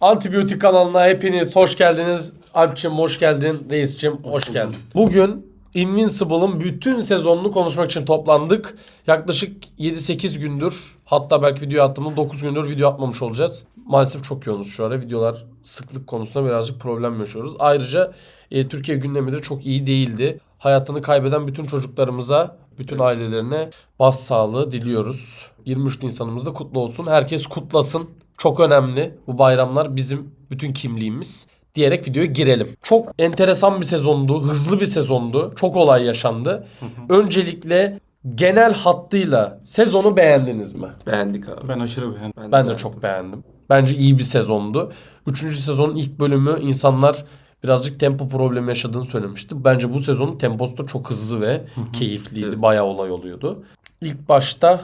Antibiyotik kanalına hepiniz hoş geldiniz. Alp'cim hoş geldin. Reis'cim hoş geldin. Bugün Invincible'ın bütün sezonunu konuşmak için toplandık. Yaklaşık 7-8 gündür, hatta belki video attığımda 9 gündür video atmamış olacağız. Maalesef çok yoğunuz şu ara. Videolar sıklık konusunda birazcık problem yaşıyoruz. Ayrıca Türkiye gündemi de çok iyi değildi. Hayatını kaybeden bütün çocuklarımıza, bütün ailelerine başsağlığı diliyoruz. 23 Nisan'ımız da kutlu olsun. Herkes kutlasın. Çok önemli. Bu bayramlar bizim bütün kimliğimiz diyerek videoya girelim. Çok enteresan bir sezondu. Hızlı bir sezondu. Çok olay yaşandı. Öncelikle genel hattıyla sezonu beğendiniz mi? Beğendik abi. Ben aşırı beğendim. Ben de çok beğendim. Bence iyi bir sezondu. 3. sezonun ilk bölümü insanlar birazcık tempo problemi yaşadığını söylemişti. Bence bu sezonun temposu da çok hızlı ve keyifliydi. Evet. Bayağı olay oluyordu. İlk başta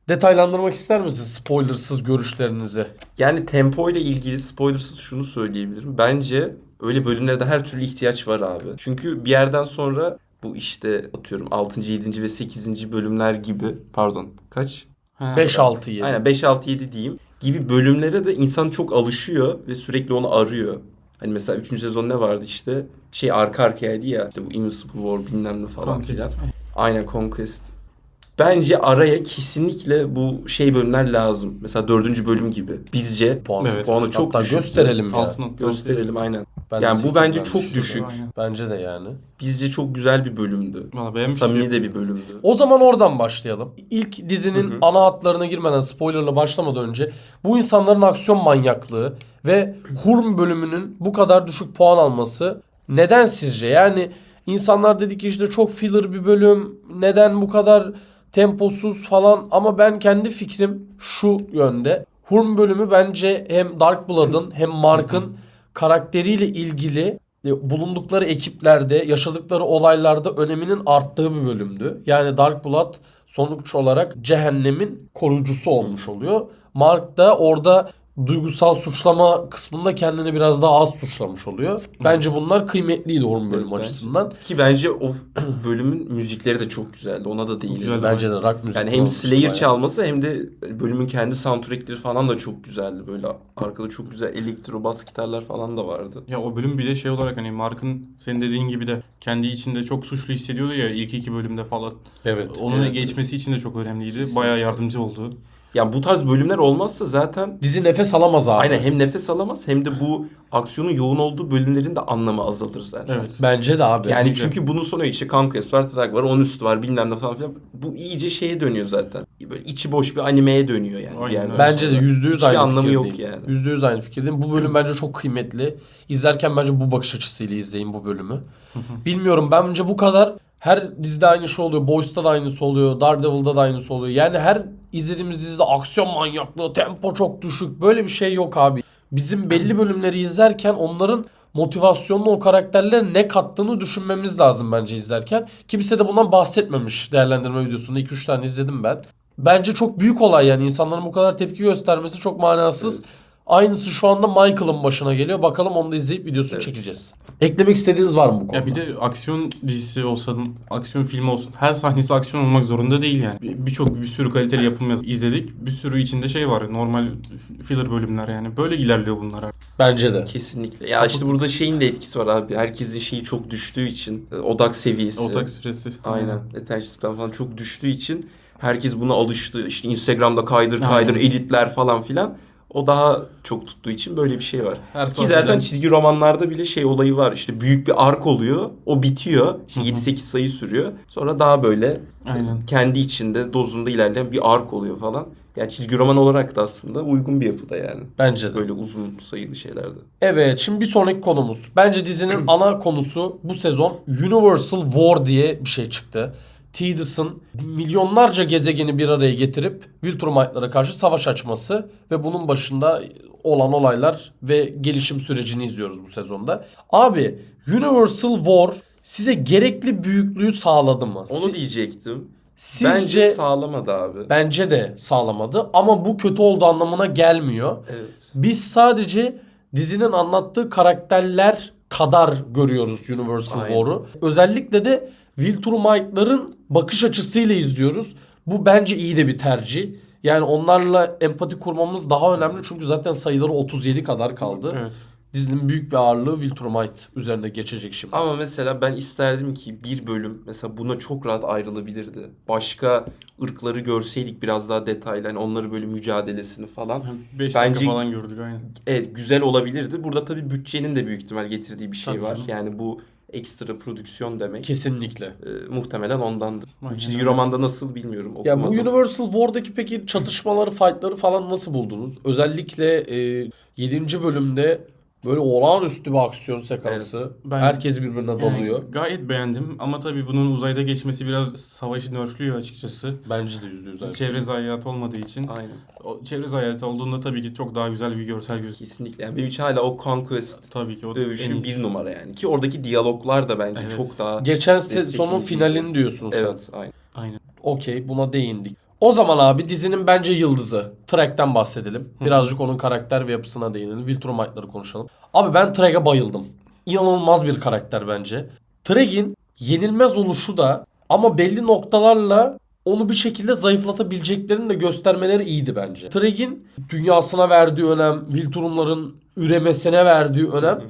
detaylandırmak ister misin spoilersız görüşlerinizi? Yani tempo ile ilgili spoilersız şunu söyleyebilirim. Bence öyle bölümlerde her türlü ihtiyaç var abi. Çünkü bir yerden sonra bu işte atıyorum 6. 7. ve 8. bölümler gibi pardon kaç? 5-6-7. Aynen 5-6-7 diyeyim gibi bölümlere de insan çok alışıyor ve sürekli onu arıyor. Hani mesela 3. sezon ne vardı işte arka arkayaydı ya işte bu Invincible War bilmem ne falan Conquest. filan. Aynen Conquest. Bence araya kesinlikle bu bölümler lazım. Mesela 4. bölüm gibi. Bizce Evet. puanı çok Hatta düşük. gösterelim ya. Gösterelim aynen. Ben de Yani bu 8 bence vermişim. çok düşük. Aynen. Bence de yani. Bizce çok güzel bir bölümdü. Valla beğenmiştim. Samimi de bir bölümdü. O zaman oradan başlayalım. İlk dizinin ana hatlarına girmeden, spoilerla başlamadan önce bu insanların aksiyon manyaklığı ve Hurm bölümünün bu kadar düşük puan alması neden sizce? Yani insanlar dedi ki işte çok filler bir bölüm, neden bu kadar temposuz falan, ama ben kendi fikrim şu yönde. Hurm bölümü bence hem Dark Blood'ın hem Mark'ın karakteriyle ilgili bulundukları ekiplerde, yaşadıkları olaylarda öneminin arttığı bir bölümdü. Yani Dark Blood sonuç olarak cehennemin koruyucusu olmuş oluyor. Mark da orada duygusal suçlama kısmında kendini biraz daha az suçlamış oluyor. Bence bunlar kıymetliydi Hurm bölüm Evet, açısından. Ki bence o bölümün müzikleri de çok güzeldi. Ona da değinelim. Güzeldi. Bence de rock müzik Yani hem kullanmıştı Slayer bayağı. çalması hem de bölümün kendi soundtrackleri falan da çok güzeldi. Böyle arkada çok güzel elektro bas gitarlar falan da vardı. Ya o bölüm bir de olarak hani Mark'ın senin dediğin gibi de kendi içinde çok suçlu hissediyordu ya ilk 2 bölümde falan. Evet. Onun Evet, geçmesi için de çok önemliydi. Kesinlikle. Bayağı yardımcı oldu. Yani bu tarz bölümler olmazsa zaten Dizi nefes alamaz abi. aynen hem nefes alamaz hem de bu aksiyonun yoğun olduğu bölümlerin de anlamı azalır zaten. Evet. Bence de abi. Yani Kesinlikle. çünkü bunun sonu işte Conquest var, Trak var, 10 üstü var bilmem ne falan filan. Bu iyice dönüyor zaten. Böyle içi boş bir animeye dönüyor yani. Aynen bir yerden öyle. Bence de sonra. %100 Hiçbir aynı anlamı fikirdeyim. yok yani. %100 aynı fikirdeyim. Bu bölüm bence çok kıymetli. İzlerken bence bu bakış açısıyla izleyin bu bölümü. Bilmiyorum, bence bu kadar her dizide aynı şey oluyor. Boys'ta da aynısı oluyor. Daredevil'da da aynısı oluyor. Yani her izlediğimiz dizide aksiyon manyaklığı, tempo çok düşük. Böyle bir şey yok abi. Bizim belli bölümleri izlerken onların motivasyonunu, o karakterlere ne kattığını düşünmemiz lazım bence izlerken. Kimse de bundan bahsetmemiş değerlendirme videosunda. 2-3 tane izledim ben. Bence çok büyük olay yani. İnsanların bu kadar tepki göstermesi çok manasız. Evet. Aynısı şu anda Michael'ın başına geliyor. Bakalım onu da izleyip videosunu çekeceğiz. Eklemek istediğiniz var mı bu konuda? Ya bir de aksiyon dizisi olsa, aksiyon filmi olsun. Her sahnesi aksiyon olmak zorunda değil yani. Bir sürü kaliteli yapım izledik. Bir sürü içinde var. Normal filler bölümler yani. Böyle ilerliyor bunlar. Bence de. Kesinlikle. Ya işte burada de etkisi var abi. Herkesin çok düştüğü için odak seviyesi. Otak süresi. Aynen. Attention span falan çok düştüğü için herkes buna alıştı. İşte Instagram'da kaydır Aynen. editler falan filan. O daha çok tuttuğu için böyle bir şey var. Her Ki zaten çizgi romanlarda bile olayı var. İşte büyük bir ark oluyor. O bitiyor. İşte 7-8 sayı sürüyor. Sonra daha böyle Aynen. kendi içinde dozunda ilerleyen bir ark oluyor falan. Yani çizgi roman olarak da aslında uygun bir yapıda yani. Bence de. Böyle uzun sayılı şeylerde. Evet, şimdi bir sonraki konumuz. Bence dizinin ana konusu bu sezon Universal War diye bir şey çıktı. Tidus'ın milyonlarca gezegeni bir araya getirip Viltrumite'lara karşı savaş açması ve bunun başında olan olaylar ve gelişim sürecini izliyoruz bu sezonda. Abi, Universal War size gerekli büyüklüğü sağladı mı? Onu diyecektim. Sizce Bence sağlamadı abi. bence de sağlamadı ama bu kötü olduğu anlamına gelmiyor. Evet. Biz sadece dizinin anlattığı karakterler kadar görüyoruz Universal Aynen. War'u. Özellikle de Viltrumite'ların bakış açısıyla izliyoruz. Bu bence iyi de bir tercih. Yani onlarla empati kurmamız daha önemli çünkü zaten sayıları 37 kadar kaldı. Evet. Dizinin büyük bir ağırlığı Viltrumite üzerine geçecek şimdi. Ama mesela ben isterdim ki bir bölüm mesela buna çok rahat ayrılabilirdi. Başka ırkları görseydik biraz daha detaylı. Hani onları böyle mücadelesini falan. 5 Bence- dakika falan gördük aynen. Evet, güzel olabilirdi. Burada tabii bütçenin de büyük ihtimal getirdiği bir şey Tabii var. canım. Yani bu ekstra prodüksiyon demek. Kesinlikle. Muhtemelen ondandır. Aynen Çizgi öyle. romanda nasıl bilmiyorum. Ya bu Okumadım. Universal War'daki peki çatışmaları, fight'ları falan nasıl buldunuz? Özellikle 7. bölümde böyle olağanüstü bir aksiyon sekansı. Evet. Ben- Herkes birbirine dalıyor. Yani gayet beğendim ama tabii bunun uzayda geçmesi biraz savaşı nerflüyor açıkçası. Bence de %100 öyle. Çevre zayiatı olmadığı için. Aynen. O çevre zayiatı olduğunda tabii ki çok daha güzel bir görsel gözüküyor. Kesinlikle. Yani benim için hala o Conquest Tabii ki o en dövüşü iyisi. bir numara yani. Ki oradaki diyaloglar da bence Evet. çok daha... Geçen Destekleyiciydi. sezonun finalini diyorsun sen. Evet, aynen. Aynen. Okey, buna değindik. O zaman abi dizinin bence yıldızı. Trek'ten bahsedelim. Birazcık onun karakter ve yapısına değinelim. Viltrumite'ları konuşalım. Abi ben Trek'e bayıldım. İnanılmaz bir karakter bence. Trek'in yenilmez oluşu da ama belli noktalarla onu bir şekilde zayıflatabileceklerini de göstermeleri iyiydi bence. Trek'in dünyasına verdiği önem, Viltrumların üremesine verdiği önem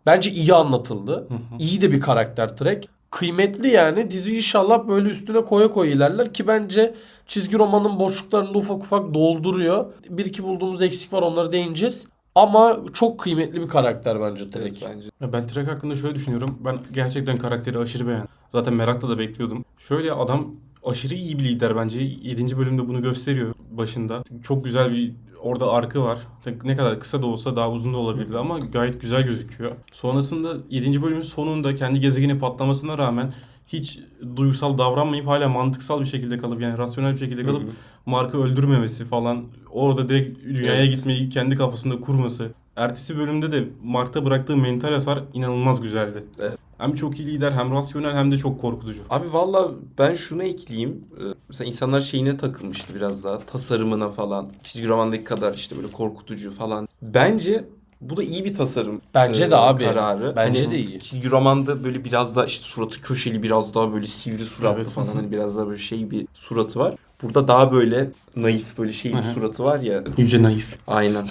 bence iyi anlatıldı. İyi de bir karakter Trek. Kıymetli yani. Dizi inşallah böyle üstüne koya koya ilerler ki bence çizgi romanın boşluklarını da ufak ufak dolduruyor. Bir iki bulduğumuz eksik var, onlara değineceğiz. Ama çok kıymetli bir karakter bence Trek. Evet, bence. Ya ben Trek hakkında şöyle düşünüyorum. Ben gerçekten karakteri aşırı beğendim. Zaten merakla da bekliyordum. Şöyle adam aşırı iyi bir lider bence. 7. bölümde bunu gösteriyor başında. Çok güzel bir orada arkı var. Ne kadar kısa da olsa daha uzun da olabilirdi ama gayet güzel gözüküyor. Sonrasında 7. bölümün sonunda kendi gezegeni patlamasına rağmen hiç duygusal davranmayıp hala mantıksal bir şekilde kalıp yani rasyonel bir şekilde kalıp Mark'ı öldürmemesi falan. Orada direkt dünyaya Evet. gitmeyi kendi kafasında kurması. Ertesi bölümde de Mark'ta bıraktığı mental hasar inanılmaz güzeldi. Evet. Hem çok iyi lider hem rasyonel hem de çok korkutucu. Abi valla ben şunu ekleyeyim. Mesela insanlar şeyine takılmıştı biraz daha. Tasarımına falan. Çizgi romandaki kadar işte böyle korkutucu falan. Bence bu da iyi bir tasarım Bence de abi. kararı. Bence Hani de iyi. Çizgi romanda böyle biraz daha işte suratı köşeli, biraz daha böyle sivri suratlı Evet. falan. Hani biraz daha böyle şey bir suratı var. Burada daha böyle naif böyle şey bir suratı var ya. Yüce naif. Aynen.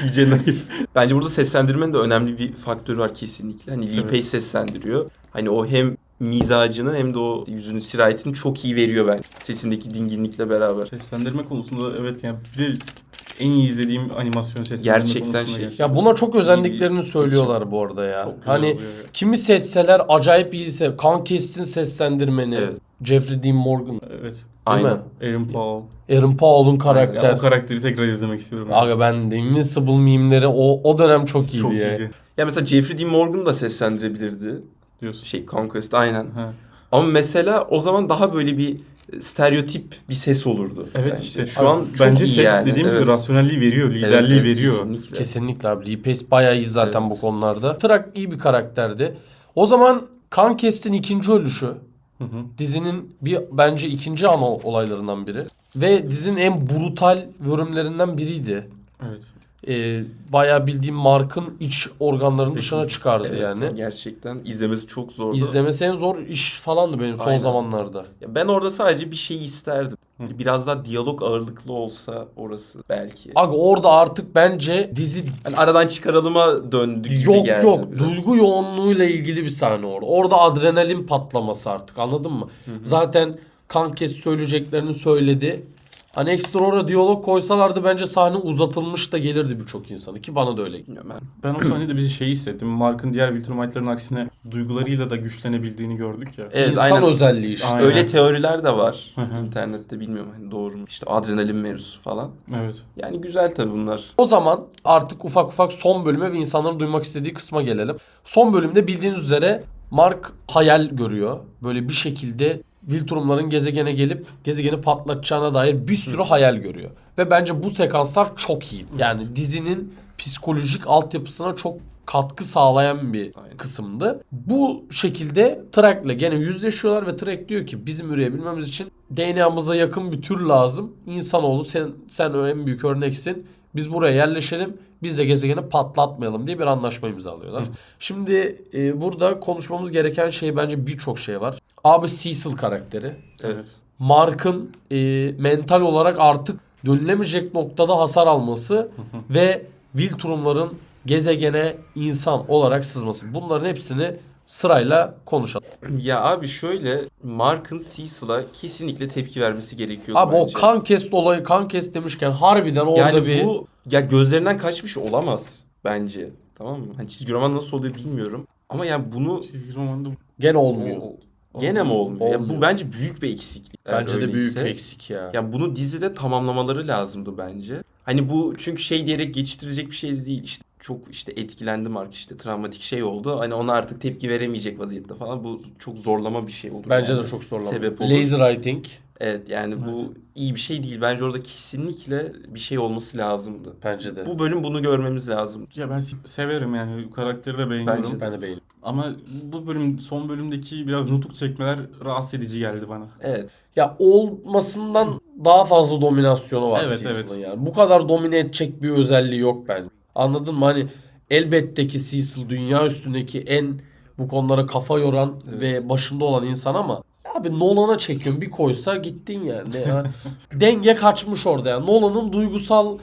İyice naif. Bence burada seslendirmenin de önemli bir faktörü var kesinlikle. Hani Lee Evet. Pace seslendiriyor. Hani o hem mizacını hem de o yüzünün sirayetini çok iyi veriyor bence. Sesindeki dinginlikle beraber. Seslendirme konusunda evet yani bir de en iyi izlediğim animasyon seslendirme Gerçekten konusunda şey. gerçekten. Ya buna çok özendiklerini İyi bir söylüyorlar bu arada ya. Çok güzel Hani oluyor ya. kimi seçseler acayip iyiyse Kan Kest'in seslendirmeni, Evet. Jeffrey Dean Morgan, Evet. değil Aynen. mi? Aaron Paul. Aaron Paul'un Ya karakter. o karakteri tekrar izlemek istiyorum. yani. Aga ben de Invincible mimleri o dönem çok iyiydi Çok ya. iyiydi Ya mesela Jeffrey Dean Morgan da seslendirebilirdi. diyorsun. Şey Conquest aynen. Ha. Ama mesela o zaman daha böyle bir stereotip bir ses olurdu. Evet bence. işte. Şu an bence çok iyi ses yani. dediğim gibi Evet. rasyonelliği veriyor, Evet, liderliği evet, veriyor. Kesinlikle. Kesinlikle abi. Lee Pace bayağı iyi zaten Evet. bu konularda. Trak iyi bir karakterdi. O zaman Kan Kest'in ikinci ölüşü. Hı hı. Dizinin bence ikinci ana olaylarından biri. Ve dizinin en brutal bölümlerinden biriydi. Evet. Bayağı bildiğim Mark'ın iç organlarının dışına çıkardı Evet, yani. gerçekten izlemesi çok zordu. İzlemesi en zor iş falandı benim son Aynen. zamanlarda. Ya ben orada sadece bir şey isterdim. Biraz daha diyalog ağırlıklı olsa orası belki. Aga orada artık bence dizi Hani aradan çıkaralıma döndü gibi yok geldi yok biraz. duygu yoğunluğuyla ilgili bir sahne orada. Orada adrenalin patlaması artık, anladın mı? Zaten Kan Kes söyleyeceklerini söyledi. Hani ekstra orada diyalog koysalardı bence sahne uzatılmış da gelirdi birçok insanı, ki bana da öyle geliyor. Bilmiyorum ben. Ben o sahnede bir şey hissettim. Mark'ın diğer Viltrumite'ların aksine duygularıyla da güçlenebildiğini gördük ya. Evet, İnsan aynen. özelliği işte. Aynen. Öyle teoriler de var. hı. İnternette bilmiyorum hani doğru mu? İşte adrenalin mevzusu falan. Evet. Yani güzel tabii bunlar. O zaman artık ufak ufak son bölüme ve insanların duymak istediği kısma gelelim. Son bölümde bildiğiniz üzere Mark hayal görüyor. Böyle bir şekilde Viltrumların gezegene gelip gezegeni patlatacağına dair bir sürü hayal görüyor. Ve bence bu sekanslar çok iyi. Yani dizinin psikolojik altyapısına çok katkı sağlayan bir Aynen. kısımdı. Bu şekilde Trek'le gene yüzleşiyorlar ve Trek diyor ki bizim üreyebilmemiz için DNA'mıza yakın bir tür lazım. İnsanoğlu sen en büyük örneksin. Biz buraya yerleşelim. Biz de gezegeni patlatmayalım diye bir anlaşma imzalıyorlar. Şimdi burada konuşmamız gereken şey bence birçok şey var. Abi Cecil karakteri. Evet. Mark'ın mental olarak artık dönülemeyecek noktada hasar alması ve Viltrumların gezegene insan olarak sızması. Bunların hepsini sırayla konuşalım. Ya abi şöyle, Mark'ın Cecil'a kesinlikle tepki vermesi gerekiyor Abi bence. o Kankest olayı, Kankest demişken harbiden orada yani bir... bu ya gözlerinden kaçmış olamaz bence. Tamam mı? Hani çizgi roman nasıl oluyor bilmiyorum. Ama yani bunu Çizgi romanda Gene olmuyor. gene mi olmuyor? Ya Olmuyor. bu bence büyük bir eksiklik. eğer Bence de büyük öyleyse. bir eksik ya. Ya bunu dizide tamamlamaları lazımdı bence. Hani bu çünkü şey diyerek geçiştirilecek bir şey de değil. İşte çok işte etkilendi Mark, işte travmatik şey oldu. Hani ona artık tepki veremeyecek vaziyette falan. Bu çok zorlama bir şey olur. Bence yani. de çok zorlandı. Sebep olur. Lazy writing Evet yani bu iyi bir şey değil. Bence orada kesinlikle bir şey olması lazımdı. bence de. Bu bölüm bunu görmemiz lazım. ya ben severim yani karakteri de beğeniyorum. Bence de. Ben de beğendim. Ama bu bölüm son bölümdeki biraz nutuk çekmeler rahatsız edici geldi bana. Evet. Ya olmasından daha fazla dominasyonu var Evet, Cecil'ın evet. yani. Bu kadar domine edecek bir özelliği yok bence. Anladın mı? Hani elbette ki Cecil dünya üstündeki en bu konulara kafa yoran ve başında olan insan ama abi Nolan'a çekiyorsun, bir koysa gittin yani. Ya. Denge kaçmış orada yani. Nolan'ın duygusal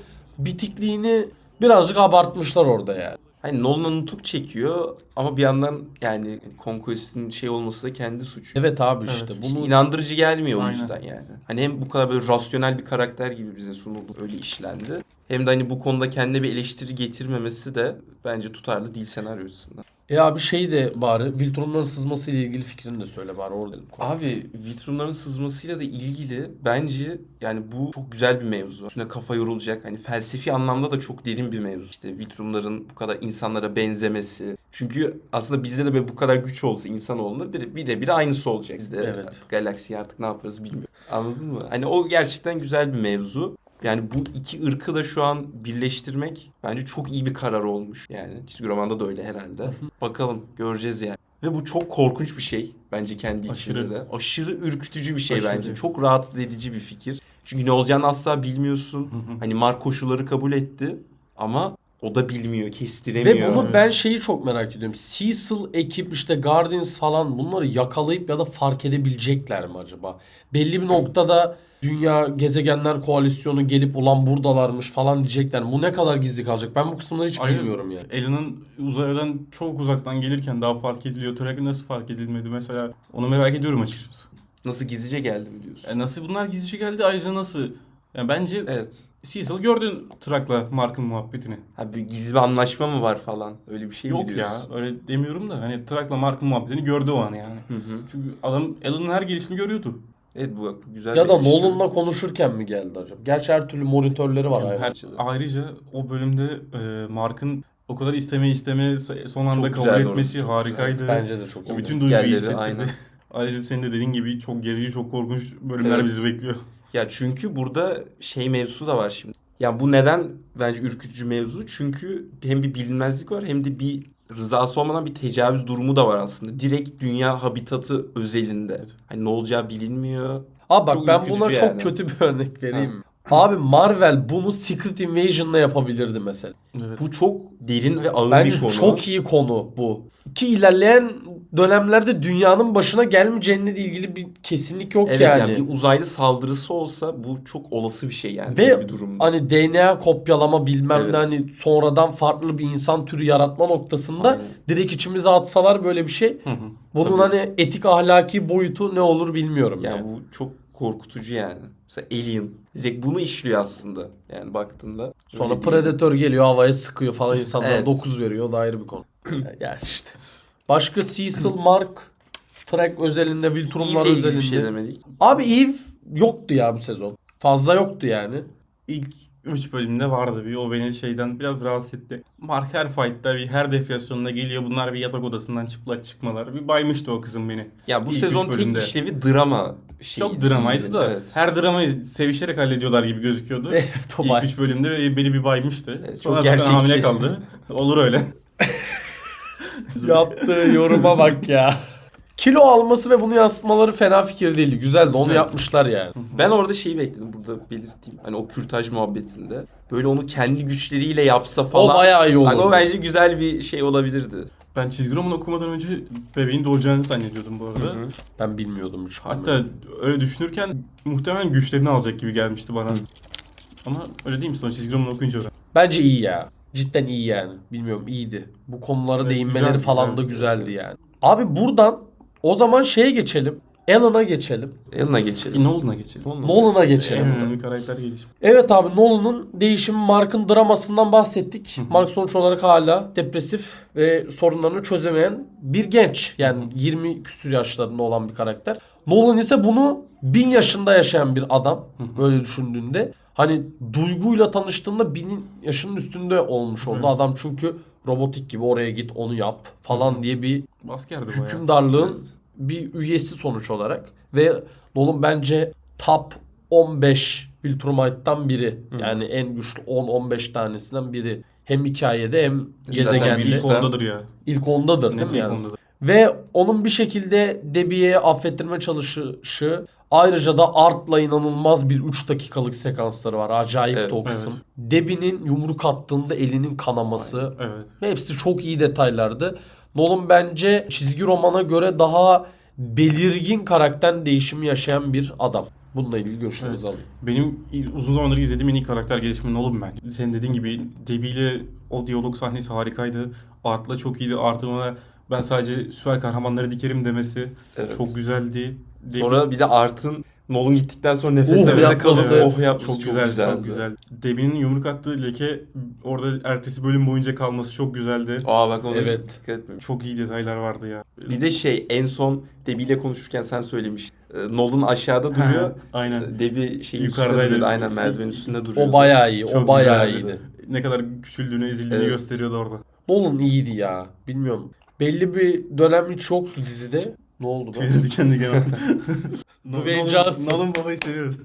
bitikliğini birazcık abartmışlar orada yani. Hani Nolan'a nutuk çekiyor ama bir yandan yani Conquest'in şey olması da kendi suçu. Evet abi işte Evet. İşte bunu inandırıcı gelmiyor o Aynen. yüzden yani. Hani hem bu kadar böyle rasyonel bir karakter gibi bize sunuldu, öyle işlendi. Hem de hani bu konuda kendine bir eleştiri getirmemesi de bence tutarlı değil senaryo açısından. abi şey de bari Viltrumların sızması ile ilgili fikrini de söyle bari orada. Abi Vitrumların sızmasıyla da ilgili bence yani bu çok güzel bir mevzu. Üstüne kafa yorulacak, hani felsefi anlamda da çok derin bir mevzu. İşte Vitrumların bu kadar insanlara benzemesi. Çünkü aslında bizde de böyle bu kadar güç olsa insanoğlunda birebir aynısı olacak. Biz de Evet. artık galaksiye artık ne yaparız bilmiyorum. Anladın mı? Hani o gerçekten güzel bir mevzu. Yani bu iki ırkı da şu an birleştirmek bence çok iyi bir karar olmuş. Yani çizgi romanda da öyle herhalde. Bakalım, göreceğiz yani. Ve bu çok korkunç bir şey bence kendi içinde Aşırı. de. Aşırı ürkütücü bir şey Aşırı. bence. Çok rahatsız edici bir fikir. Çünkü ne olacağını asla bilmiyorsun. Hani Mark koşulları kabul etti ama o da bilmiyor, kestiremiyor. Ve bunu ben şeyi çok merak ediyorum. Cecil ekip işte Guardians falan bunları yakalayıp ya da fark edebilecekler mi acaba? Belli bir noktada Dünya Gezegenler Koalisyonu gelip ulan buradalarmış falan diyecekler mi? Bu ne kadar gizli kalacak? Ben bu kısımları hiç Aynen. bilmiyorum yani. Alan'ın uzaydan çok uzaktan gelirken daha fark ediliyor. Track'ı nasıl fark edilmedi mesela? Onu merak ediyorum açıkçası. Nasıl gizlice geldi mi diyorsun? Nasıl bunlar gizlice geldi? Ayrıca nasıl? Yani bence Evet. Cecil gördün Track'la Mark'ın muhabbetini. Ha, bir gizli bir anlaşma mı var falan? Öyle bir şey mi Yok ya, diyorsun? öyle demiyorum da hani Track'la Mark'ın muhabbetini gördü o an yani. Hı hı. Çünkü adam Alan'ın her gelişini görüyordu. Evet, bu güzel Ya bir da eleştiri. Nolan'la konuşurken mi geldi acaba? Gerçi her türlü monitörleri var. Her- ayrıca. ayrıca o bölümde Mark'ın o kadar isteme son anda Çok kabul güzeldi etmesi orası, çok harikaydı. Bence de çok O iyi. bütün duyguyu Gelleri, hissettirdi. aynen. Ayrıca senin de dediğin gibi çok gerici, çok korkunç bölümler Evet. bizi bekliyor. Ya çünkü burada şey mevzusu da var şimdi. Ya bu neden bence ürkütücü mevzu? Çünkü hem bir bilinmezlik var hem de bir rızası olmadan bir tecavüz durumu da var aslında. Direkt dünya habitatı özelinde. Hani ne olacağı bilinmiyor. Abi bak Çok ben ürkütücü buna çok yani. kötü bir örnek vereyim mi? Abi Marvel bunu Secret Invasion'la yapabilirdi mesela. Evet. Bu çok derin ve ağır Bence bir konu. çok iyi konu bu. Ki ilerleyen dönemlerde dünyanın başına gelmeyeceğine ilgili bir kesinlik yok Evet yani. yani bir uzaylı saldırısı olsa bu çok olası bir şey yani. Ve böyle bir durumda. hani DNA kopyalama bilmem Evet. ne hani sonradan farklı bir insan türü yaratma noktasında Aynen. direkt içimize atsalar böyle bir şey. Hı hı. Bunun Tabii. hani etik ahlaki boyutu ne olur bilmiyorum Yani yani. bu çok korkutucu yani. Mesela Alien direkt bunu işliyor aslında. Yani baktığında. Sonra Öyle değil. Predator geliyor havaya sıkıyor falan insanlara Evet. 9 veriyor. O da ayrı bir konu. Yani işte. Başka Cecil, Mark, Trek özelinde, Viltrumlar İyi ilgili özelinde. bir şey demedik. Abi Eve yoktu ya bu sezon. Fazla yoktu yani. İlk 3 bölümde vardı bir. O beni şeyden biraz rahatsız etti. Mark her fight'ta her deflasyonuna geliyor. Bunlar bir yatak odasından çıplak çıkmalar. Bir baymıştı o kızım beni. Ya bu İlk sezon üç tek bölümde. işlevi drama şeyi. Çok dramaydı da Evet. her dramayı sevişerek hallediyorlar gibi gözüküyordu. Evet, o İlk bay. 3 bölümde beni bir baymıştı. Evet, Sonra çok zaten gerçekçi. hamile kaldı. Olur öyle. Yaptığı yoruma bak ya. Kilo alması ve bunu yansıtmaları fena fikir değildi. Güzeldi. Onu Güzel. yapmışlar yani. Ben orada şeyi bekledim, burada belirteyim. Hani o kürtaj muhabbetinde. Böyle onu kendi güçleriyle yapsa falan. O bayağı iyi Hani olurdu. o bence güzel bir şey olabilirdi. Ben çizgi roman okumadan önce bebeğin doğacağını zannediyordum bu arada. Hı hı. Ben bilmiyordum hiç. Hatta öyle düşünürken muhtemelen güçlerini alacak gibi gelmişti bana. Ama öyle değil mi? Son çizgi romanı okuyunca öğren. Bence iyi ya. Cidden iyi yani. Bilmiyorum, iyiydi. Bu konulara Evet, değinmeleri güzel, falan güzel. da güzeldi Evet. yani. Abi buradan o zaman şeye geçelim. Alan'a geçelim. Alan'a geçelim. Nolan'a geçelim. Nolan'a En geçelim. önemli karakter gelişimi. Evet abi, Nolan'ın değişimi, Mark'ın dramasından bahsettik. Mark sonuç olarak hala depresif ve sorunlarını çözemeyen bir genç. Yani 20 küsur yaşlarında olan bir karakter. Nolan ise bunu 1000 yaşında yaşayan bir adam. Böyle düşündüğünde. Hani duyguyla tanıştığında 1000 yaşının üstünde olmuş oldu. Evet. Adam çünkü robotik gibi oraya git onu yap falan diye bir Askerdi bayağı. hükümdarlığın Evet. bir üyesi sonuç olarak. Ve Nolan bence top 15 Viltrumite'dan biri. Yani en güçlü 10-15 tanesinden biri. Hem hikayede hem Zaten gezegende. İlk ondadır ya. İlk ondadır değil Net mi ilk yani? ondadır. Ve onun bir şekilde Debbie'ye affettirme çalışışı, ayrıca da Art'la inanılmaz bir 3 dakikalık sekansları var. Acayip Evet, de o kısım. evet. Debbie'nin yumruk attığında elinin kanaması. Evet. Hepsi çok iyi detaylardı. Nolan bence çizgi romana göre daha belirgin karakter değişimi yaşayan bir adam. Bununla ilgili görüşlerinizi alayım. Benim uzun zamandır izlediğim en iyi karakter gelişimi Nolan ben. Senin dediğin gibi Debbie ile o diyalog sahnesi harikaydı. Art'la çok iyiydi. Artımına ben sadece süper kahramanları dikerim demesi Evet. çok güzeldi. Sonra bir de Art'ın Nolan gittikten sonra nefes nefese yapması. kalıp yapması çok güzel, güzeldi. çok güzel. Debbie'nin yumruk attığı leke orada ertesi bölüm boyunca kalması çok güzeldi. Bak ona Evet. dikkat etmemiş. Çok iyi detaylar vardı ya. Bir de en son Debbie ile konuşurken sen söylemiştin. Nolan aşağıda duruyor. Aynen. Debbie şeyin Yukarıdaydı. üstünde duruyor. Aynen merdivenin üstünde duruyor. O bayağı iyi. O Çok bayağı güzeldi. iyiydi. Ne kadar küçüldüğünü, ezildiğini Evet. gösteriyordu orada. Nolan iyiydi ya. Bilmiyorum. Belli bir dönem hiç yoktu dizide. Ne oldu bu? Tüyleri diken diken oldu. Dwayne Johnson. Nolan babayı seviyoruz.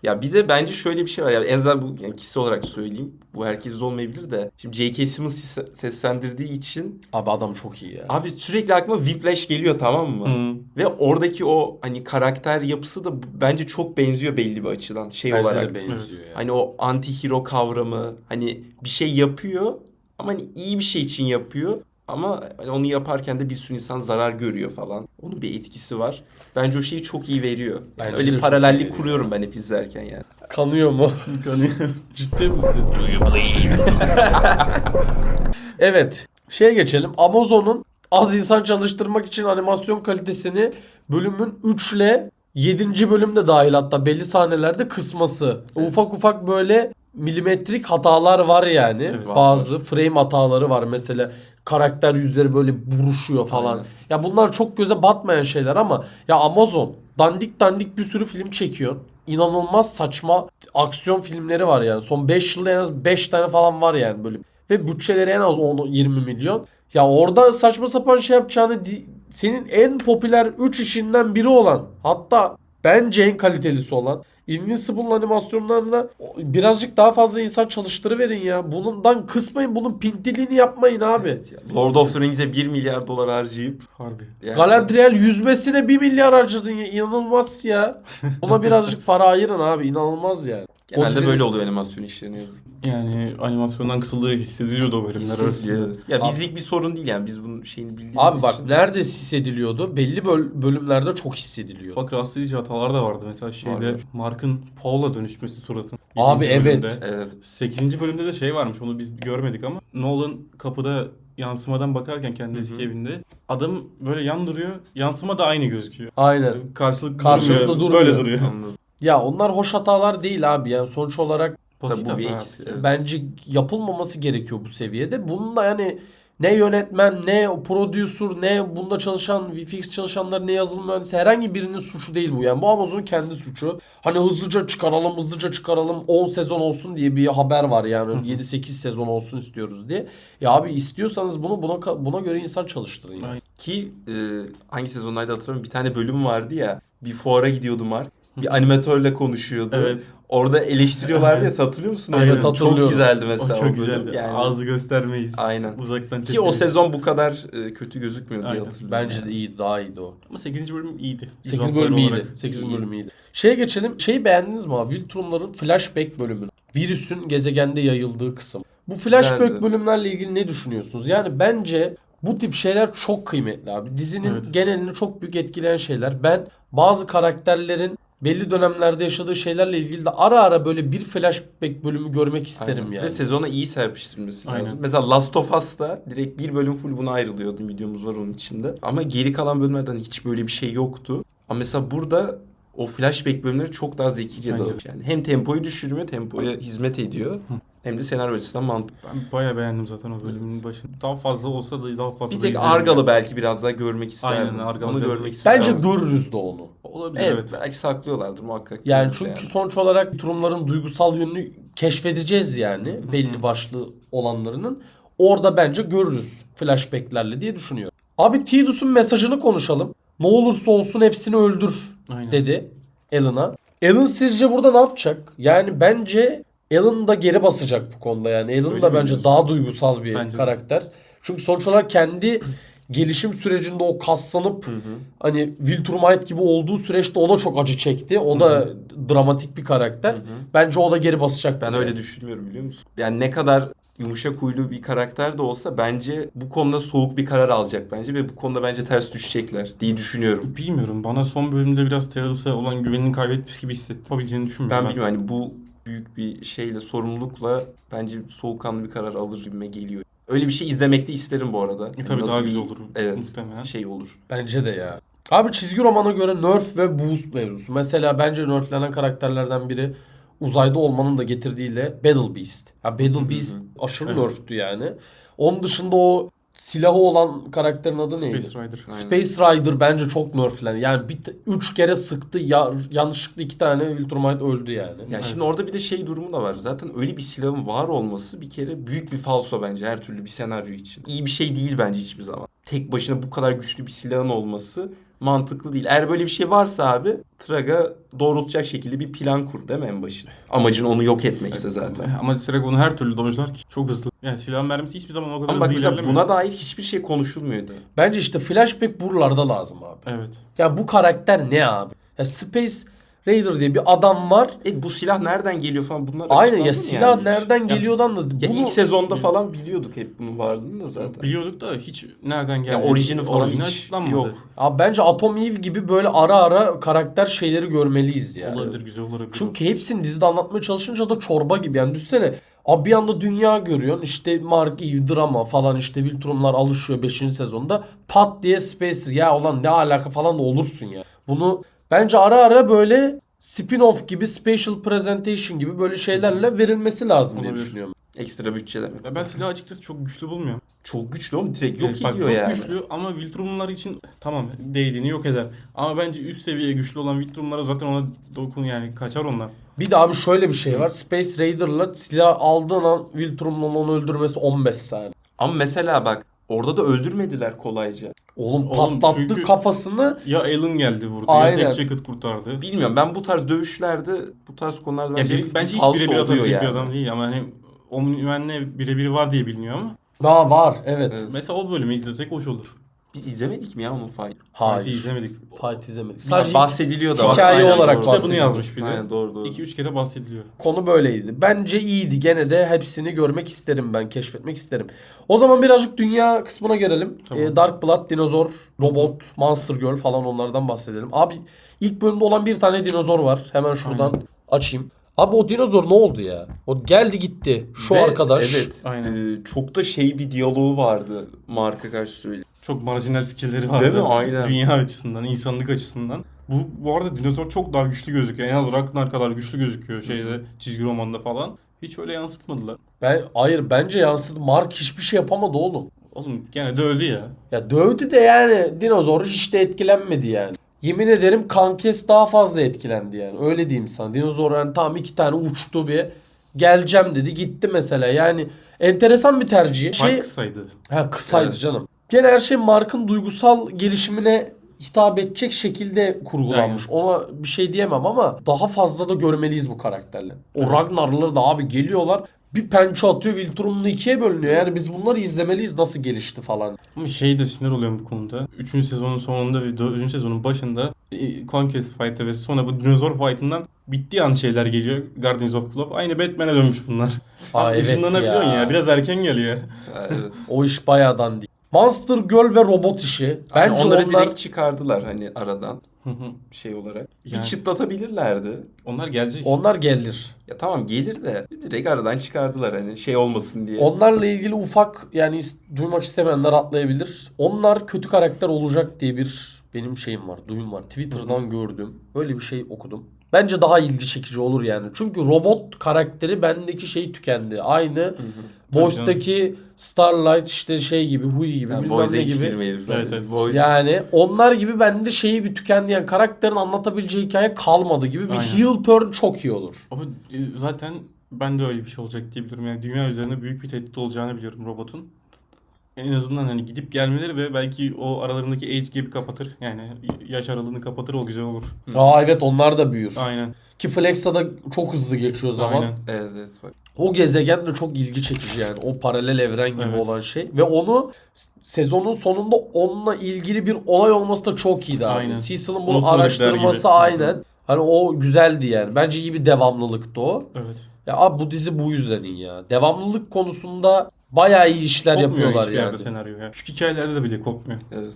Ya bir de bence şöyle bir şey var. En azından bu kişi olarak söyleyeyim. Bu herkes olmayabilir de. Şimdi J.K. Simmons seslendirdiği için Abi adam çok iyi ya. abi sürekli aklıma Whiplash geliyor, tamam mı? Ve oradaki o hani karakter yapısı da bence çok benziyor belli bir açıdan Bence olarak. de benziyor ya. Hani o anti-hero kavramı, hani bir şey yapıyor ama hani iyi bir şey için yapıyor. Ama hani onu yaparken de bir sürü insan zarar görüyor falan. Onun bir etkisi var. Bence o şeyi çok iyi veriyor. Yani Bence de öyle çok bir iyi paralellik veriyor. kuruyorum ben hep izlerken yani. Kanıyor mu? Ciddi misin? Evet. Şeye geçelim. Amazon'un az insan çalıştırmak için animasyon kalitesini bölümün 3 ile 7. bölümde dahil, hatta belli sahnelerde kısması. Ufak ufak böyle milimetrik hatalar var yani. Evet, Bazı frame hataları var. Mesela karakter yüzleri böyle buruşuyor falan. Aynen. Ya bunlar çok göze batmayan şeyler ama ya Amazon dandik dandik bir sürü film çekiyor. İnanılmaz saçma aksiyon filmleri var yani. Son 5 yılda en az 5 tane falan var yani böyle. Ve bütçeleri en az 10-20 milyon. Ya orada saçma sapan şey yapacağını senin en popüler 3 işinden biri olan, hatta bence en kalitelisi olan Invincible animasyonlarına birazcık daha fazla insan çalıştırıverin ya. Bundan kısmayın. Bunun pintiliğini yapmayın abi. Evet ya. Lord of the Rings'e 1 milyar dolar harcayıp Harbi. yani Galadriel yüzmesine 1 milyar harcadın ya. İnanılmaz ya. Buna birazcık para ayırın abi. İnanılmaz yani. O genelde dizinin- böyle oluyor animasyon işlerine yazık. Yani animasyondan kısıldığı hissediliyordu o bölümler arasında. Ya bizlik bir sorun değil yani, biz bunun şeyini bildiğimiz Abi bak için. nerede hissediliyordu? Belli bölümlerde çok hissediliyor. Bak rahatsız edici hatalar da vardı. Mesela şeyde Var. Mark'ın Paul'a dönüşmesi suratın. Abi 7. evet. bölümde. Evet. 8. bölümde de şey varmış, onu biz görmedik ama Nolan kapıda yansımadan bakarken kendi eski evinde adam böyle yan duruyor. Yansıma da aynı gözüküyor. Aynen. Karşılıklı durmuyor. Böyle duruyor. Anladım. Ya onlar hoş hatalar değil abi. Yani sonuç olarak Tabii bu bir hata. eksi. Evet. bence yapılmaması gerekiyor bu seviyede. Bunun da yani ne yönetmen, ne o producer, ne bunda çalışan, VFX çalışanlar, ne yazılım mühendisi, herhangi birinin suçu değil bu. Yani bu Amazon'un kendi suçu. Hani hızlıca çıkaralım 10 sezon olsun diye bir haber var yani. 7-8 sezon olsun istiyoruz diye. Ya abi istiyorsanız buna göre insan çalıştırın yani. Aynen. Ki hangi sezondaydı hatırlamıyorum. Bir tane bölüm vardı ya. Bir fuara gidiyordu Mark. Bir animatörle konuşuyordu. Evet. Orada eleştiriyorlardı ya, hatırlıyor musun? Evet, Çok hatırlıyorum. güzeldi O mesela. çok bölüm. güzeldi. Yani, Ağzı göstermeyiz. Aynen. Uzaktan Ki o çekeriz. sezon bu kadar kötü gözükmüyor diye Aynen. hatırlıyorum. Bence de iyiydi, daha iyiydi o. Ama 8. bölüm iyiydi. 8 İzaflar bölüm iyiydi. olarak 8 iyi. bölüm iyiydi. Şeye geçelim. Şeyi beğendiniz mi abi? Viltrumların flashback bölümünü. Virüsün gezegende yayıldığı kısım. Bu flashback Güzeldi. bölümlerle ilgili ne düşünüyorsunuz? Yani bence bu tip şeyler çok kıymetli abi. Dizinin Evet. genelini çok büyük etkileyen şeyler. Ben bazı karakterlerin belli dönemlerde yaşadığı şeylerle ilgili de ara ara böyle bir flashback bölümü görmek isterim Aynen. yani. Ve sezona iyi serpiştirmesi Aynen. lazım. Mesela Last of Us'ta direkt bir bölüm full buna ayrılıyordu. Videomuz var onun içinde. Ama geri kalan bölümlerden hiç böyle bir şey yoktu. Ama mesela burada o flashback bölümleri çok daha zekice Bence de. dağılıyor. Yani hem tempoyu düşürmüyor, tempoya hizmet ediyor. Hem de senaryo açısından mantıklı. Ben bayağı beğendim zaten o bölümün başını. Daha fazla olsa da daha fazla Bir da tek izlerim Argal'ı yani. belki biraz daha görmek isterdim. Aynen, Argal'ı Onu biraz- görmek isterdim. Bence görürüz de onu. Olabilir, Evet, evet. belki saklıyorlardır muhakkak. Yani görürüz çünkü sonuç olarak durumların duygusal yönünü keşfedeceğiz yani. Belli başlı olanlarının. Orada bence görürüz flashbacklerle diye düşünüyorum. Abi Tidus'un mesajını konuşalım. Ne olursa olsun hepsini öldür Aynen. dedi Alan'a. Alan sizce burada ne yapacak? Yani bence Alan da geri basacak bu konuda yani. Alan Öyle da mi bence diyorsun? daha duygusal bir Bence de. karakter. Çünkü sonuç olarak kendi gelişim sürecinde o kaslanıp hani Viltrumite gibi olduğu süreçte o da çok acı çekti. O da dramatik bir karakter. Bence o da geri basacak. Ben öyle düşünmüyorum biliyor musun? Yani ne kadar yumuşak huylu bir karakter de olsa bence bu konuda soğuk bir karar alacak bence ve bu konuda bence ters düşecekler diye düşünüyorum. Bilmiyorum. Bana son bölümde biraz Theodos'a olan güvenini kaybetmiş gibi hissettiğini düşünmüyorum. Ben bilmiyorum hani bu büyük bir şeyle, sorumlulukla bence soğukkanlı bir karar alır gibime geliyor. Öyle bir şey izlemek de isterim bu arada. Yani Tabii nasıl daha bir- güzel olur. Evet. Muhtemelen. Şey olur. Bence de ya. Abi çizgi romana göre nerf ve boost mevzusu. Mesela bence nerflenen karakterlerden biri uzayda olmanın da getirdiğiyle Battle Beast. Ya Battle Beast aşırı Evet. nerftü yani. Onun dışında o silahı olan karakterin adı neydi? Space Rider. Aynen. Space Rider bence çok nerflendi. Yani 3 kere sıktı. Yanlışlıkla 2 tane Viltrumite öldü yani. Ya şimdi orada bir de şey durumu da var. Zaten öyle bir silahın var olması bir kere büyük bir falso bence her türlü bir senaryo için. İyi bir şey değil bence hiçbir zaman. Tek başına bu kadar güçlü bir silahın olması mantıklı değil. Eğer böyle bir şey varsa abi Traga doğrultacak şekilde bir plan kur değil mi en başına? Amacın onu yok etmekse zaten. Ama Shrek onu her türlü dojlar ki. Çok hızlı. Yani silahın mermisi hiçbir zaman o kadar Ama bak hızlı mesela ilerlemiyor. buna dair hiçbir şey konuşulmuyordu. Bence işte flashback buralarda lazım abi. Evet. Ya bu karakter ne abi? Ya Space Raider diye bir adam var. Bu silah nereden geliyor falan bunlar Aynen açıklandı ya mı silah yani hiç? nereden geliyordan da Ya bunu ilk sezonda falan biliyorduk hep bunun varlığını da zaten. Biliyorduk da hiç nereden geldi. Ya orijini falan Orijini hiç açıklanmadı. yok. abi bence Atom Eve gibi böyle ara ara karakter şeyleri görmeliyiz yani. Olabilir, güzel olabilir. Çünkü hepsini dizide anlatmaya çalışınca da çorba gibi. Yani düşünsene abi bir anda dünya görüyorsun. İşte Mark Eve drama falan işte Viltrumlar alışıyor 5. sezonda. Pat diye Spacer ya ulan ne alaka falan da olursun ya. Bunu bence ara ara böyle spin-off gibi special presentation gibi böyle şeylerle verilmesi lazım diye Olabilir. düşünüyorum. Ekstra bütçe demek. Ya ben silahı açıkçası çok güçlü bulmuyorum. Çok güçlü oğlum direkt yok Evet, bak, ediyor çok yani. güçlü ama Viltrumlar için tamam değdiğini yok eder. Ama bence üst seviye güçlü olan Viltrumlara zaten ona dokun yani kaçar onlar. Bir de abi şöyle bir şey var. Space Raider'la silah aldığın an Viltrum'la onu öldürmesi 15 saniye. Ama mesela bak orada da öldürmediler kolayca. Oğlum Oğlum patlattı çünkü- kafasını. Ya Alan geldi vurdu Aynen. ya tek Jacket kurtardı. Bilmiyorum ben bu tarz dövüşlerde bu tarz konularda Ya bence, hiç falso birebir oluyor atabilecek yani. bir adam değil ama hani Omni-Man'le birebir var diye biliniyor ama Daha var evet. Evet. mesela o bölümü izlesek hoş olur. Biz izlemedik mi ya onun fight? Hayır. Fight'i izlemedik. Fight izlemedik. Sadece Sadece bahsediliyor da. hikaye Aynen, olarak doğru. Kitabını bahsediyor. yazmış biri. Aynen doğru doğru. 2-3 kere bahsediliyor. konu böyleydi. Bence iyiydi. Gene de hepsini görmek isterim ben. Keşfetmek isterim. O zaman birazcık dünya kısmına gelelim. Tamam. Dark Blood, dinozor, robot, Monster Girl falan onlardan bahsedelim. Abi ilk bölümde olan bir tane dinozor var. Hemen şuradan açayım. Abi o dinozor ne oldu ya? O geldi gitti. Şu Ve arkadaş. Evet. Aynen. Çok da bir diyaloğu vardı Mark'a karşı söyledi. Çok marjinal fikirleri vardı. Değil mi? Aynen. Dünya açısından, insanlık açısından. Bu arada dinozor çok daha güçlü gözüküyor. En az Ragnar kadar güçlü gözüküyor şeyde, çizgi romanda falan. Hiç öyle yansıtmadılar. Hayır bence yansıdı. Mark hiçbir şey yapamadı oğlum. Oğlum gene dövdü ya. Ya dövdü de yani dinozor hiç de etkilenmedi yani. Yemin ederim Kankes daha fazla etkilendi yani. Öyle diyeyim sana. Dinozor yani tam 2 tane uçtu bir. Geleceğim dedi gitti mesela. Yani enteresan bir tercih. Fight kısaydı. Kısaydı Evet. canım. Gene her şey Mark'ın duygusal gelişimine hitap edecek şekilde kurgulanmış. Ona bir şey diyemem ama daha fazla da görmeliyiz bu karakterle. O Ragnar'ları da abi geliyorlar. Bir pençe atıyor Viltrum'unu ikiye bölünüyor. Yani biz bunları izlemeliyiz nasıl gelişti falan. Ama şey de sinir oluyorum bu konuda. 3. sezonun sonunda ve 4. sezonun başında Conquest Fight'ı ve sonra bu dinozor fight'ından bittiği an şeyler geliyor. Guardians of Club. Aynı Batman'e dönmüş bunlar. Aa, evet Işınlanabiliyorsun ya. ya. Biraz erken geliyor. Evet. O iş bayağı dandik. Monster Girl ve robot işi. Yani Bence onları onlar direkt çıkardılar hani aradan. şey olarak. Yani- Bir çıtlatabilirlerdi. Onlar gelecek. Onlar gelir. Ya tamam gelir de direkt aradan çıkardılar hani şey olmasın diye. Onlarla ilgili ufak yani duymak istemeyenler atlayabilir. Onlar kötü karakter olacak diye bir benim şeyim var, duyum var. Twitter'dan gördüm. Öyle bir şey okudum. Bence daha ilgi çekici olur yani. Çünkü robot karakteri bendeki şey tükendi. Aynı Boys'taki Starlight işte şey gibi, Hui gibi Yani bilmem Boys'a ne hiç gibi. girmeyelim. Evet. Boys. Yani onlar gibi bende şeyi bir tükendi. Yani karakterin anlatabileceği hikaye kalmadı gibi bir Aynen. heel turn çok iyi olur. Ama zaten ben de öyle bir şey olacak diye biliyorum. Yani dünya üzerinde büyük bir tehdit olacağını biliyorum robotun. En azından hani gidip gelmeleri ve belki o aralarındaki age gap'i kapatır. Yani yaş aralığını kapatır, o güzel olur. Aa evet, onlar da büyür. Aynen. Ki Flexa'da çok hızlı geçiyor zaman. Aynen. Evet bak. O gezegen de çok ilgi çekici yani. O paralel evren gibi Evet. olan şey. Ve onu sezonun sonunda onunla ilgili bir olay olması da çok iyiydi abi. Aynen. Cecil'ın bunu Unutmadıklar araştırması gibi. aynen. Hani o güzeldi yani. Bence iyi bir devamlılıktı o. Evet. Ya abi bu dizi bu yüzden iyi ya. Devamlılık konusunda bayağı iyi işler Kopmuyor yapıyorlar hiçbir yerde yani. senaryo ya. Küçük hikayelerde de bile kopmuyor. Evet.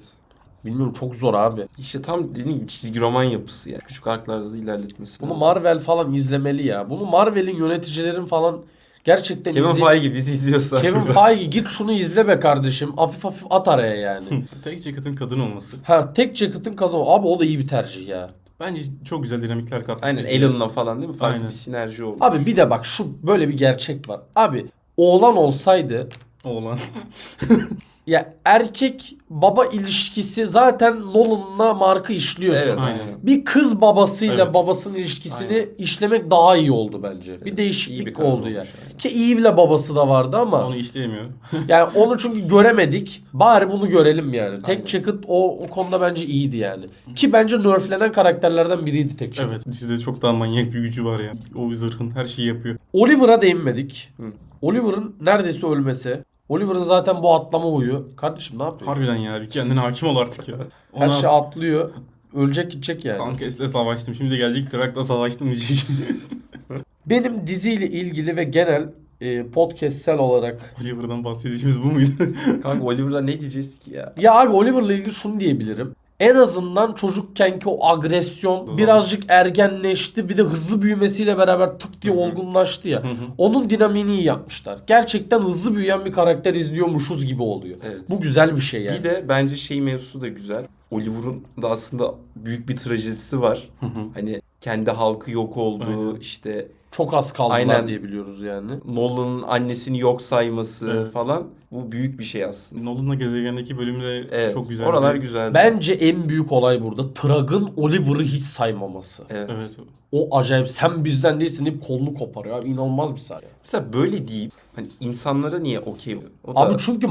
Bilmiyorum, çok zor abi. İşte tam dediğim gibi çizgi roman yapısı yani. Küçük arklarda da ilerletmesi Bunu lazım. Marvel falan izlemeli ya. Bunu Marvel'in yöneticilerin falan gerçekten Kevin Feige bizi izliyorsa. Kevin Feige git şunu izle be kardeşim. Hafif hafif at araya yani. Tek Jacket'ın kadın olması. Ha, tek Jacket'ın kadını. Abi o da iyi bir tercih ya. Bence çok güzel dinamikler kattı. Aynen diziye. Alan'la falan değil mi? Farklı Aynen. bir sinerji oldu. Abi bir de bak şu böyle bir gerçek var. Abi oğlan olsaydı Oğlan. ya erkek baba ilişkisi zaten Nolan'la Mark'ı işliyorsun. Evet. Aynen. Bir kız babasıyla Evet. babasının ilişkisini Aynen. işlemek daha iyi oldu bence. Bir Evet, iyi değişiklik bir karar oldu olmuş ya. yani. Ki Eve'le babası da vardı ama Onu işleyemiyor. yani onu çünkü göremedik. Bari bunu görelim yani. Tek Aynen. Jacket o konuda bence iyiydi yani. Ki bence nerflenen karakterlerden biriydi Tek Jacket. Evet. Dizide çok daha manyak bir gücü var ya. O zırhın her şeyi yapıyor. Oliver'a değinmedik. Hı. Oliver'ın neredeyse ölmesi. Oliver'ın zaten bu atlama huyu. Kardeşim ne yapıyor? Harbiden ya. Bir kendine hakim ol artık ya. Her Ona şey atlıyor. Ölecek gidecek yani. Tankes'le savaştım. Şimdi de gelecek Trak'la savaştım diyecek. Benim diziyle ilgili ve genel podcastsel olarak. Oliver'dan bahsedişimiz bu muydu? Kanka Oliver'da ne diyeceğiz ki ya? Ya abi Oliver'la ilgili şunu diyebilirim. En azından çocukkenki o agresyon Doğru. birazcık ergenleşti. Bir de hızlı büyümesiyle beraber tık diye olgunlaştı ya. Onun dinamiğini iyi yapmışlar. Gerçekten hızlı büyüyen bir karakter izliyormuşuz gibi oluyor. Evet. Bu güzel bir şey yani. Bir de bence şey mevzusu da güzel. Oliver'ın da aslında büyük bir trajedisi var. Hani kendi halkı yok olduğu, Aynen. işte Çok az kaldılar Aynen. diye biliyoruz yani. Nolan'ın annesini yok sayması Evet. falan. Bu büyük bir şey aslında. Nolan'la gezegendeki bölümde Evet. çok güzel. Oralar güzel. Bence en büyük olay burada Thrag'ın Oliver'ı hiç saymaması. Evet. Evet. O acayip, sen bizden değilsin deyip kolunu koparıyor. Abi inanılmaz bir sahne. Mesela böyle deyip hani insanlara niye okey oluyor? O da Abi çünkü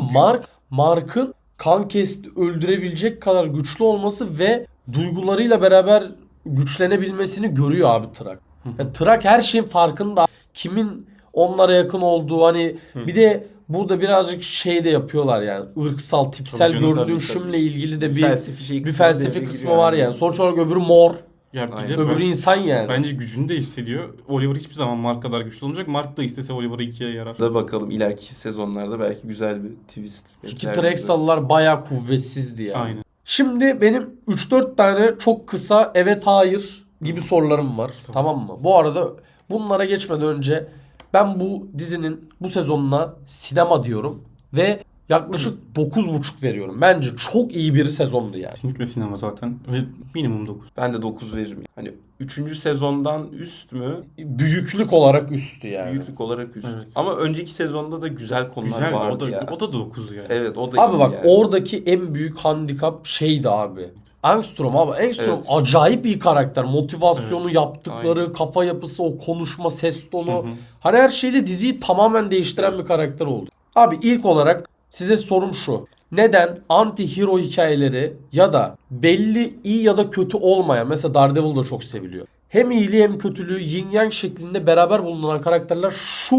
Mark'ın Conquest'i öldürebilecek kadar güçlü olması ve duygularıyla beraber güçlenebilmesini görüyor abi Thrag. Yani Thrag her şeyin farkında. Kimin onlara yakın olduğu, hani bir de burada birazcık şey de yapıyorlar yani. Irksal, tipsel Tabii canım, görünüşümle tabii. ilgili de felsefi şey bir kısmı felsefi devreye kısmı giriyor var yani. Sonuç olarak öbürü mor, Ya bir Aynen. de öbürü insan yani. bence gücünü de hissediyor. Oliver hiçbir zaman Mark kadar güçlü olmayacak. Mark da istese Oliver'ı ikiye yarar. Da bakalım ileriki sezonlarda belki güzel bir twist. Çünkü bekler bizi. Traxal'lar bayağı kuvvetsizdi yani. Aynen. Şimdi benim 3-4 tane çok kısa evet hayır gibi sorularım var. Tamam mı? Bu arada bunlara geçmeden önce ben bu dizinin bu sezonuna sinema diyorum ve yaklaşık 9,5 veriyorum. Bence çok iyi bir sezondu yani. Kesinlikle sinema zaten. Ve minimum 9. Ben de 9 veririm. Hani 3. sezondan üst mü? Büyüklük olarak üstü yani. Büyüklük olarak üst. Evet. Ama önceki sezonda da güzel konular Güzel. vardı O da, ya. o da 9 yani. Evet o da Abi iyi bak yani. oradaki en büyük handikap şeydi abi. Angstrom abi. Angstrom Evet. acayip iyi karakter. Motivasyonu, yaptıkları, Aynen. kafa yapısı, o konuşma, ses tonu. Hı hı. Hani her şeyle diziyi tamamen değiştiren bir karakter oldu. Abi ilk olarak size sorum şu. Neden anti-hero hikayeleri ya da belli iyi ya da kötü olmayan, mesela Daredevil da çok seviliyor, hem iyiliği hem kötülüğü yin yang şeklinde beraber bulunan karakterler şu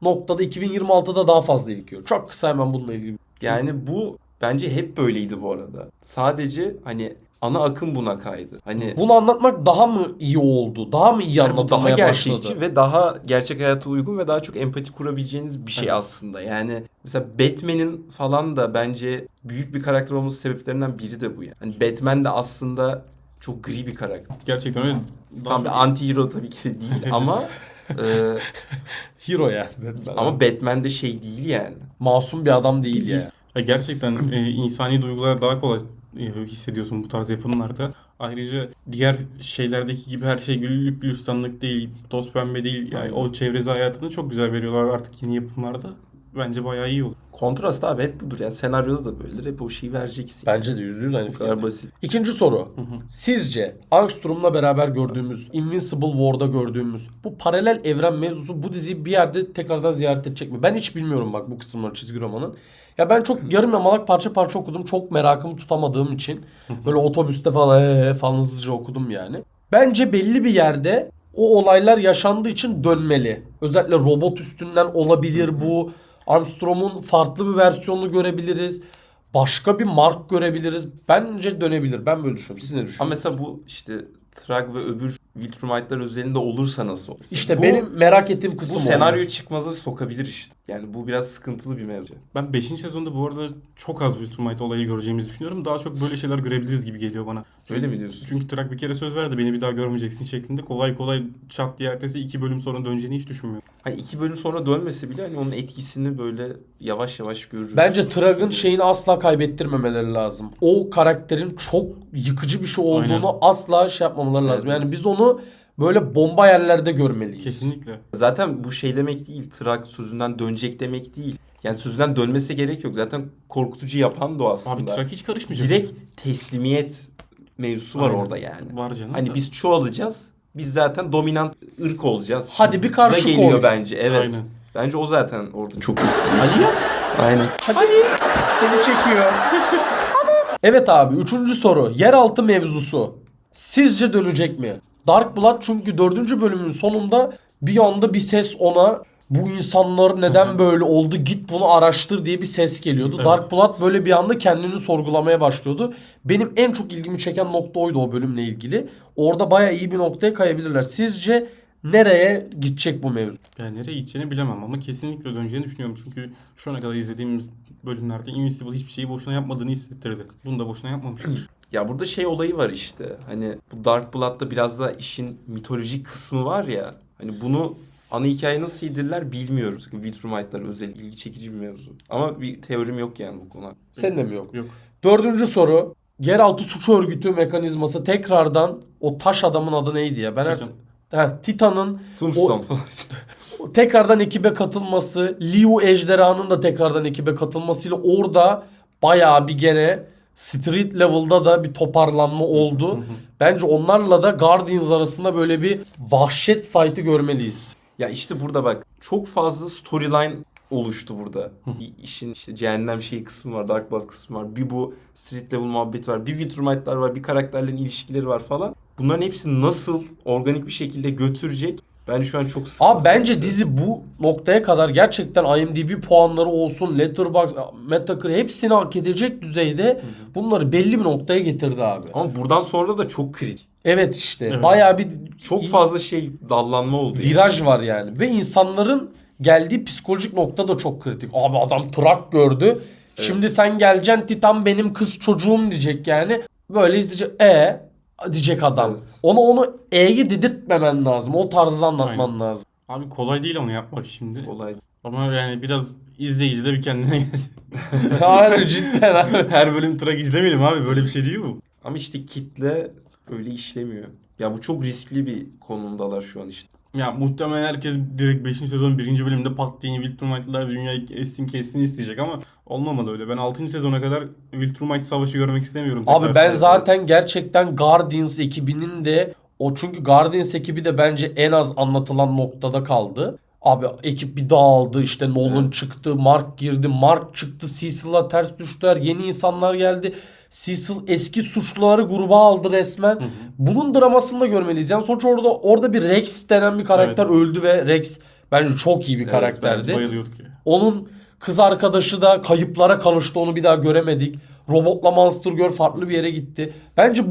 noktada 2026'da daha fazla ilgiyor. Çok kısa hemen bununla ilgili. Yani bu bence hep böyleydi bu arada. Sadece hani ana akım buna kaydı. Hani Bunu anlatmak daha mı iyi oldu? Daha mı iyi yani bu daha anlatılmaya gerçekçi başladı? ve daha gerçek hayata uygun ve daha çok empati kurabileceğiniz bir şey Evet. aslında. Yani mesela Batman'in falan da bence büyük bir karakter olması sebeplerinden biri de bu yani. Hani Batman de aslında çok gri bir karakter. Gerçekten öyle. Tam bir anti-hero tabii ki de değil ama Hero yani. Batman. ama Batman de şey değil yani. Masum bir adam değil Değil. ya. Gerçekten insani duygular daha kolay hissediyorsun bu tarz yapımlarda. Ayrıca diğer şeylerdeki gibi her şey güllük gülistanlık değil, toz pembe değil. Yani Aynen. o çevresi hayatını çok güzel veriyorlar artık yeni yapımlarda. Bence bayağı iyi olur. Kontrast abi hep budur. Yani senaryoda da böyledir. Hep o şeyi vereceksin. Bence de %100 aynı Bu fikir. kadar basit. İkinci soru. Sizce Angstrom'la beraber gördüğümüz, Invincible War'da gördüğümüz bu paralel evren mevzusu bu diziyi bir yerde tekrardan ziyaret edecek mi? Ben hiç bilmiyorum bak bu kısımları çizgi romanın. Ya ben çok yarım yamalak parça parça okudum. Çok merakımı tutamadığım için. Böyle otobüste falan hızlıca okudum yani. Bence belli bir yerde o olaylar yaşandığı için dönmeli. Özellikle robot üstünden olabilir bu. Armstrong'un farklı bir versiyonunu görebiliriz. Başka bir Mark görebiliriz. Bence dönebilir. Ben böyle düşünüyorum. Siz ne Ama düşünüyorsunuz? mesela bu işte Thrag ve öbür Viltrumite'lar özelinde olursa nasıl olur? İşte bu, benim merak ettiğim bu kısım o. senaryo çıkmaza sokabilir işte. Yani bu biraz sıkıntılı bir mevzu. Ben 5. sezonda bu arada çok az bir Viltrumite olayı göreceğimizi düşünüyorum. Daha çok böyle şeyler görebiliriz gibi geliyor bana. Öyle mi diyorsun? Çünkü Trak bir kere söz verdi, beni bir daha görmeyeceksin şeklinde. Kolay kolay çat diye ertesi 2 bölüm sonra döneceğini hiç düşünmüyorum. Hani 2 bölüm sonra dönmese bile hani onun etkisini böyle yavaş yavaş görürüz. Bence Thrag'ın şeyini asla kaybettirmemeleri lazım. O karakterin çok yıkıcı bir şey olduğunu Aynen. asla şey yapmamaları lazım. Evet. Yani biz onu böyle bomba yerlerde görmeliyiz. Kesinlikle. Zaten bu şey demek değil. Thrag sözünden dönecek demek değil. Yani sözünden dönmesi gerek yok. Zaten korkutucu yapan da o aslında. Abi Trak hiç karışmayacak. Direkt teslimiyet mevzusu var Aynen. orada yani. Var canım. Hani da. biz çoğalacağız. Biz zaten dominant ırk olacağız. Hadi bir karşı Da geliyor koy. bence. Evet. Aynen. Bence o zaten orada çok etkili. Aynen. Seni çekiyor. Evet abi 3. soru. Yeraltı mevzusu. Sizce dönecek mi? Dark Blood çünkü 4. bölümün sonunda bir anda bir ses ona bu insanlar neden böyle oldu git bunu araştır diye bir ses geliyordu. Evet. Dark Blood böyle bir anda kendini sorgulamaya başlıyordu. Benim en çok ilgimi çeken nokta oydu o bölümle ilgili. Orada bayağı iyi bir noktaya kayabilirler. Sizce nereye gidecek bu mevzu? Yani nereye gideceğini bilemem ama kesinlikle döneceğini düşünüyorum. Çünkü şu ana kadar izlediğimiz bölümlerde Invincible hiçbir şeyi boşuna yapmadığını hissettirdi. Bunu da boşuna yapmamıştır. Ya burada şey olayı var işte. Hani bu Dark Blood'da biraz da işin mitolojik kısmı var ya. Hani bunu ana hikaye nasıl yedirler bilmiyoruz. Viltrumite'lar özel ilgi çekici bir mevzu. Ama bir teorim yok yani bu konu hakkında. Senin de mi yok? Yok. 4. soru. Yeraltı suç örgütü mekanizması tekrardan o taş adamın adı neydi ya? Ben Titan'ın Tombstone. tekrardan ekibe katılması, Liu ejderhanın da tekrardan ekibe katılmasıyla orada bayağı bir gene street level'da da bir toparlanma oldu. Bence onlarla da Guardians arasında böyle bir vahşet fight'ı görmeliyiz. Ya işte burada bak çok fazla storyline oluştu burada. Bir işin işte cehennem şeyi kısmı var, Dark Blood kısmı var. Bir bu street level muhabbet var. Bir Viltrumite'lar var, bir karakterlerin ilişkileri var falan. Bunların hepsini nasıl organik bir şekilde götürecek? Ben şu an çok sıkıntı. Abi bence dizi bu noktaya kadar gerçekten IMDb puanları olsun, Letterboxd, Metacritic hepsini hak edecek düzeyde bunları belli bir noktaya getirdi abi. Ama buradan sonra da çok kritik. Evet işte Evet. bayağı bir Çok fazla şey dallanma oldu. yani. viraj var yani ve insanların geldiği psikolojik nokta da çok kritik. Abi adam trak gördü. Şimdi sen geleceksin Titan benim kız çocuğum diyecek yani. Böyle izleyecek diyecek adam. Evet. Onu E'yi dedirtmemen lazım. O tarzda anlatman Aynen. lazım. Abi kolay değil onu yapmak şimdi. Olay. Ama yani biraz izleyici de bir kendine gelsin. Hayır cidden abi. Her bölüm Trak izlemeyelim abi. Böyle bir şey değil bu. Ama işte kitle öyle işlemiyor. Ya bu çok riskli bir konumdalar şu an işte. Ya muhtemelen herkes direkt 5. sezon 1. bölümde pat diye Viltrumite'lar dünyayı kessin isteyecek ama olmamalı öyle. Ben 6. sezona kadar Viltrumite savaşı görmek istemiyorum. Abi tekrar. ben zaten gerçekten Guardians ekibinin de çünkü Guardians ekibi de bence en az anlatılan noktada kaldı. Abi ekip bir dağıldı işte Nolan çıktı, Mark girdi, Mark çıktı, Cecil'la ters düştüler, yeni insanlar geldi. Cecil eski suçluları gruba aldı resmen. Bunun dramasını da görmeliyiz. Yani sonuç orada bir Rex denen bir karakter öldü ve Rex bence çok iyi bir karakterdi. Bayılıyorduk ya. Onun kız arkadaşı da kayıplara karıştı. Onu bir daha göremedik. Robotla Monster Girl farklı bir yere gitti. Bence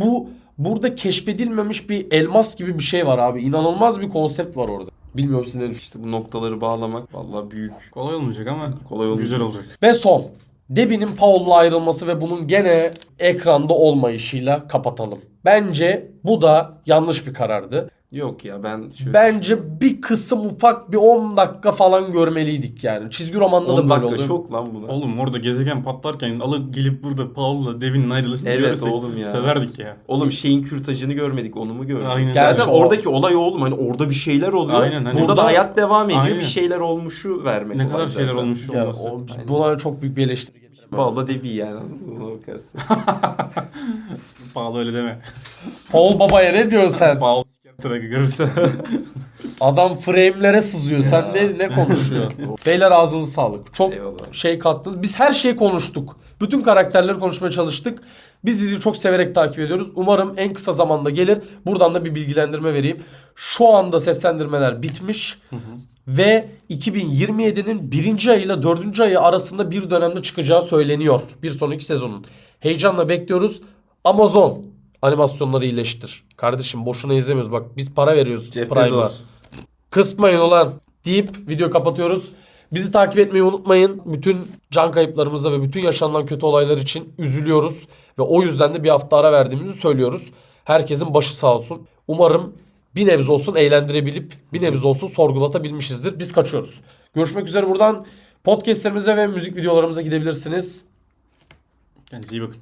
burada keşfedilmemiş bir elmas gibi bir şey var abi. İnanılmaz bir konsept var orada. Bilmiyorum siz ne düşünüyorsunuz? İşte bu noktaları bağlamak vallahi büyük. Kolay olmayacak ama Kolay olmayacak. güzel olacak. Ve son. Debbie'nin Paul'la ayrılması ve bunun gene ekranda olmayışıyla kapatalım. Bence bu da yanlış bir karardı. Yok ya ben şöyle Bence bir kısım ufak bir 10 dakika falan görmeliydik yani. Çizgi romanda 10 da böyle dakika oluyor. çok lan buna. Oğlum orada gezegen patlarken alıp gelip burada Paul'la Devin'in ayrılışını Evet görürsek oğlum ya. severdik ya. Oğlum şeyin kürtajını görmedik, onu mu gördük? Aynen. Zaten Gerçi oradaki olay oğlum hani orada bir şeyler oluyor. Aynen, hani burada burada- da hayat devam ediyor. Aynen. Bir şeyler olmuşu vermek Ne olay kadar şeyler zaten. olmuş Yani olması. buna çok büyük bir eleştiri getiremem. Balla Debbie yani ona bakarsın. Paul öyle deme. Paul babaya ne diyorsun sen? Paul siker trakı görürse. Adam frame'lere sızıyor. Sen ne konuşuyorsun? Beyler ağzınıza sağlık. Çok Eyvallah. şey kattınız. Biz her şeyi konuştuk. Bütün karakterleri konuşmaya çalıştık. Biz diziyi çok severek takip ediyoruz. Umarım en kısa zamanda gelir. Buradan da bir bilgilendirme vereyim. Şu anda seslendirmeler bitmiş. Ve 2027'nin 1. ayıyla 4. ayı arasında bir dönemde çıkacağı söyleniyor. Bir sonraki sezonun. Heyecanla bekliyoruz. Amazon animasyonları iyileştir. Kardeşim boşuna izlemiyoruz. Bak biz para veriyoruz Jeff Prime'a. Bezos. Kısmayın ulan deyip video kapatıyoruz. Bizi takip etmeyi unutmayın. Bütün can kayıplarımıza ve bütün yaşanılan kötü olaylar için üzülüyoruz. Ve o yüzden de bir hafta ara verdiğimizi söylüyoruz. Herkesin başı sağ olsun. Umarım bir nebze olsun eğlendirebilip bir nebze olsun sorgulatabilmişizdir. Biz kaçıyoruz. Görüşmek üzere buradan podcastlerimize ve müzik videolarımıza gidebilirsiniz. Kendinize iyi bakın.